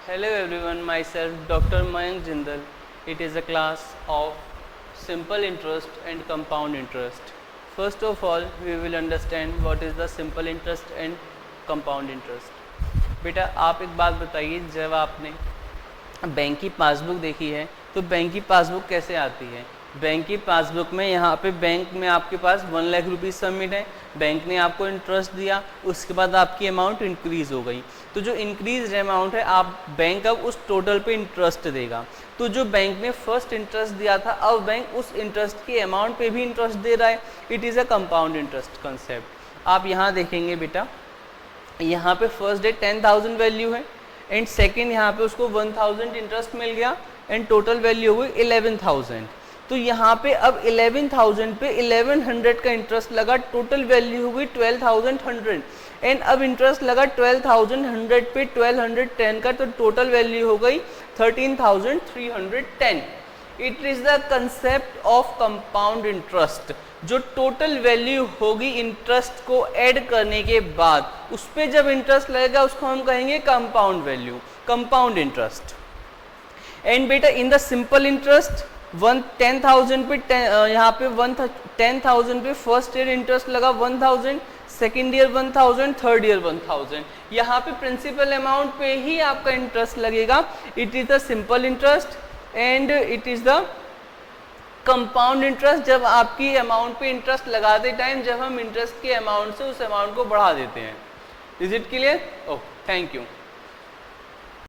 Hello everyone, myself Dr. Mayank Jindal. It is a class of simple interest and compound interest. First of all, we will understand what is the simple interest and compound interest. बेटा आप एक बात बताइए, जब आपने bank की passbook देखी है तो बैंक की पासबुक कैसे आती है? बैंक की पासबुक में यहाँ पे बैंक में आपके पास 1 लाख रुपीज़ सबमिट है, बैंक ने आपको इंटरेस्ट दिया, उसके बाद आपकी अमाउंट इंक्रीज़ हो गई। तो जो इंक्रीज अमाउंट है आप बैंक अब उस टोटल पे इंटरेस्ट देगा। तो जो बैंक ने फर्स्ट इंटरेस्ट दिया था अब बैंक उस इंटरेस्ट के अमाउंट पे भी इंटरेस्ट दे रहा है। It is a compound interest concept. आप यहाँ देखेंगे बेटा, यहाँ पे फर्स्ट डे 10,000 वैल्यू है एंड सेकेंड यहाँ पे उसको 1,000 इंटरेस्ट मिल गया एंड टोटल वैल्यू हो गई 11,000। तो यहाँ पे अब 11,000 पे 1100 का इंटरेस्ट लगा, टोटल वैल्यू हो गई 12,100 एंड अब इंटरेस्ट लगा 12,100 पे 1210 का, तो टोटल वैल्यू हो गई 13,310। It is the concept of compound interest. जो टोटल वैल्यू होगी इंटरेस्ट को ऐड करने के बाद उस पर जब इंटरेस्ट लगेगा उसको हम कहेंगे compound value, compound interest. And बेटा इन द सिंपल इंटरेस्ट 10,000 पे यहाँ पे 10,000 पे फर्स्ट ईयर इंटरेस्ट लगा 1,000, सेकेंड ईयर 1,000, थर्ड ईयर 1,000। यहाँ पे प्रिंसिपल अमाउंट पे ही आपका इंटरेस्ट लगेगा। It is the simple interest and it is the compound interest. जब आपकी अमाउंट पे इंटरेस्ट लगाते टाइम जब हम इंटरेस्ट के अमाउंट से उस अमाउंट को बढ़ा देते हैं। Is it clear? Okay, thank you.